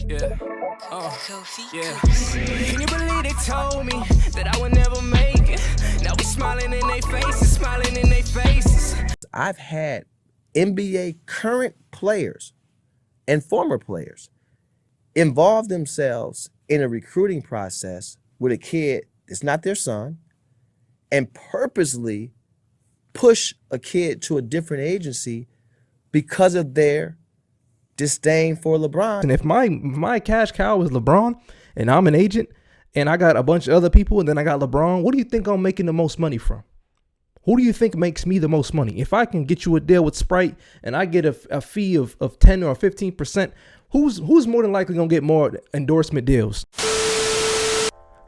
Yeah. Yeah. Can you believe they told me that I would never make it? Now we smiling in their faces, smiling in their faces. I've had NBA current players and former players involve themselves in a recruiting process with a kid that's not their son and purposely push a kid to a different agency because of their disdain for LeBron. And if my cash cow is LeBron and I'm an agent and I got a bunch of other people and then I got LeBron, what do you think I'm making the most money from? Who do you think makes me the most money? If I can get you a deal with Sprite and I get a fee of 10 or 15%, who's more than likely gonna get more endorsement deals?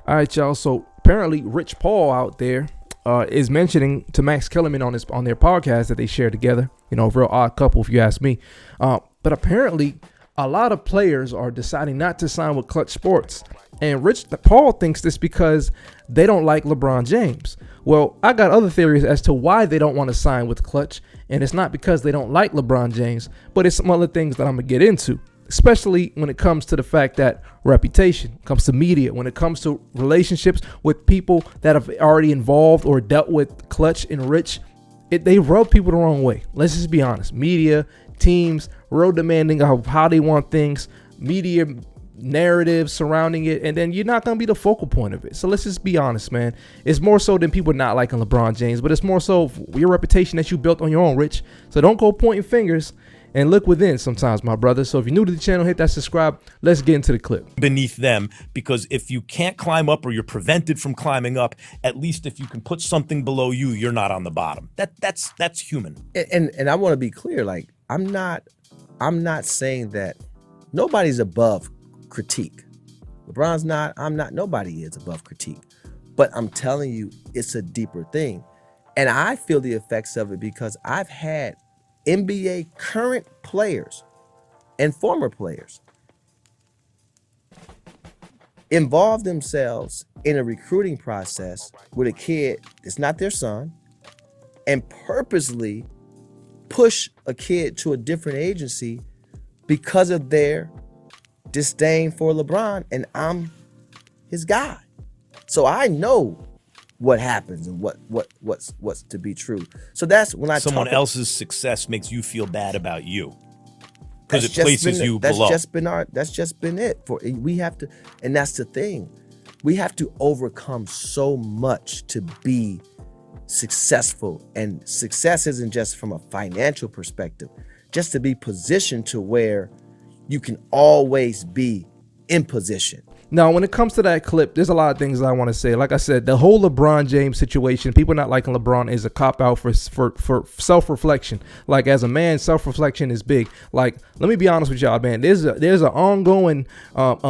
All right, y'all. So apparently Rich Paul out there is mentioning to Max Kellerman on their podcast that they share together. You know, a real odd couple if you ask me. But apparently a lot of players are deciding not to sign with Klutch Sports. And Rich Paul thinks this because they don't like LeBron James. Well, I got other theories as to why they don't want to sign with Klutch. And it's not because they don't like LeBron James, but it's some other things that I'm going to get into, especially when it comes to the fact that reputation comes to media, when it comes to relationships with people that have already involved or dealt with Klutch and Rich. They rub people the wrong way. Let's just be honest. Media, teams, real demanding of how they want things, media narrative surrounding it, and then you're not going to be the focal point of it. So let's just be honest, man. It's more so than people not liking LeBron James, but it's more so your reputation that you built on your own, Rich. So don't go pointing fingers and look within sometimes, my brother. So if you're new to the channel, hit that subscribe. Let's get into the clip. Beneath them, because if you can't climb up or you're prevented from climbing up, at least if you can put something below you, you're not on the bottom. That's human. And I want to be clear, like I'm not saying that nobody's above critique. LeBron's not, I'm not, nobody is above critique. But I'm telling you, it's a deeper thing. And I feel the effects of it because I've had NBA current players and former players involve themselves in a recruiting process with a kid that's not their son and purposely push a kid to a different agency because of their disdain for LeBron, and I'm his guy. So I know what happens and what's to be true. So that's when I someone else's success makes you feel bad about you because it places you below. That's just been it. We have to, and that's the thing. We have to overcome so much to be successful, and success isn't just from a financial perspective, just to be positioned to where you can always be in position. Now, when it comes to that clip, there's a lot of things I want to say. Like I said, the whole LeBron James situation, people not liking LeBron is a cop-out for self-reflection. Like, as a man, self-reflection is big. Like, let me be honest with y'all, man. There's an ongoing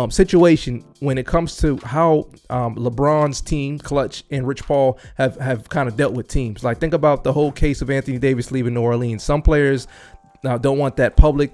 situation when it comes to how LeBron's team, Klutch and Rich Paul, have kind of dealt with teams. Like, think about the whole case of Anthony Davis leaving New Orleans. Some players don't want that public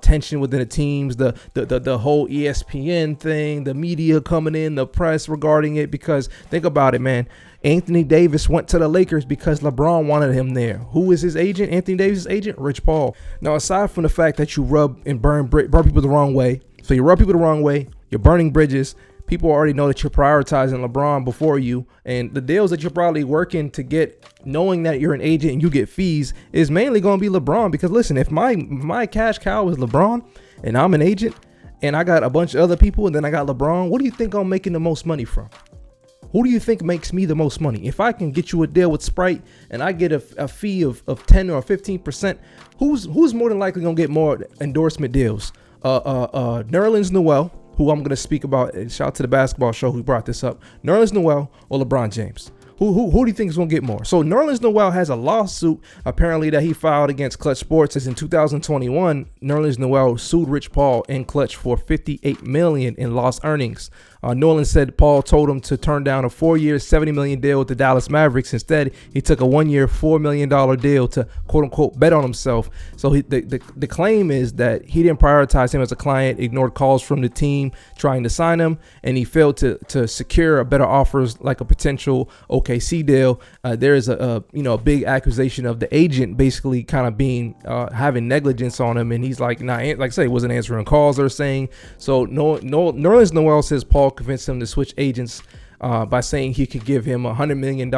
tension within the teams, the whole ESPN thing, the media coming in, the press regarding it. Because think about it, man. Anthony Davis went to the Lakers because LeBron wanted him there. Who is his agent? Anthony Davis' agent? Rich Paul. Now, aside from the fact that you rub and burn people the wrong way, so you rub people the wrong way, you're burning bridges. People already know that you're prioritizing LeBron before you, and the deals that you're probably working to get, knowing that you're an agent and you get fees, is mainly going to be LeBron. Because listen, if my cash cow is LeBron and I'm an agent and I got a bunch of other people and then I got LeBron, what do you think I'm making the most money from? Who do you think makes me the most money? If I can get you a deal with Sprite and I get a fee of 10 or 15%, who's more than likely going to get more endorsement deals? Nerlens Noel, who I'm going to speak about, and shout out to the basketball show who brought this up, Nerlens Noel or LeBron James? Who do you think is going to get more? So Nerlens Noel has a lawsuit apparently that he filed against Klutch Sports. As in 2021, Nerlens Noel sued Rich Paul and Klutch for $58 million in lost earnings. Nolan said Paul told him to turn down a 4-year, $70 million deal with the Dallas Mavericks. Instead, he took a 1-year, $4 million deal to quote-unquote bet on himself. So the claim is that he didn't prioritize him as a client, ignored calls from the team trying to sign him, and he failed to secure a better offers like a potential OKC deal, there is a big accusation of the agent basically kind of being having negligence on him, and he's like, like I say, wasn't answering calls. They're saying so. Nerlens Noel says Paul convinced him to switch agents by saying he could give him $100 million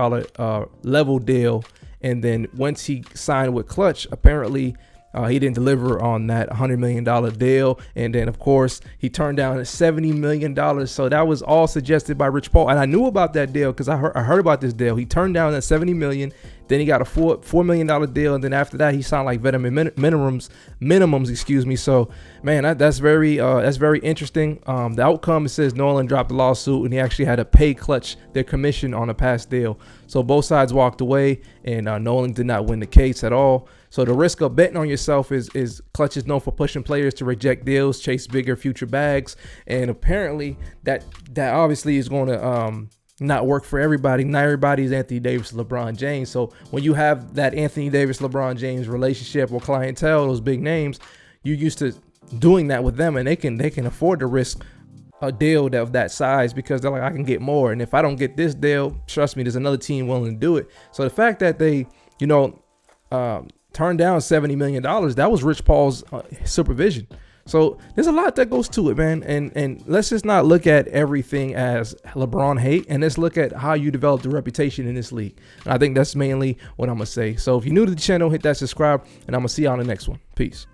level deal, and then once he signed with Klutch, apparently. He didn't deliver on that $100 million deal. And then, of course, he turned down $70 million. So that was all suggested by Rich Paul. And I knew about that deal because I heard about this deal. He turned down that $70 million. Then he got a $4 million deal. And then after that, he signed like veteran minimums, excuse me. So, man, that's very interesting. The outcome, it says Nolan dropped the lawsuit and he actually had to pay Klutch their commission on a past deal. So both sides walked away, and Nolan did not win the case at all. So the risk of betting on yourself is Klutch is known for pushing players to reject deals, chase bigger future bags, and apparently that obviously is going to not work for everybody. Not everybody is Anthony Davis, LeBron James. So when you have that Anthony Davis, LeBron James relationship or clientele, those big names, you're used to doing that with them, and they can afford to risk a deal of that size because they're like, I can get more, and if I don't get this deal, trust me, there's another team willing to do it. So the fact that they turned down $70 million, that was Rich Paul's supervision. So there's a lot that goes to it, man. And let's just not look at everything as LeBron hate, and let's look at how you develop the reputation in this league. And I think that's mainly what I'm going to say. So if you're new to the channel, hit that subscribe, and I'm going to see you on the next one. Peace.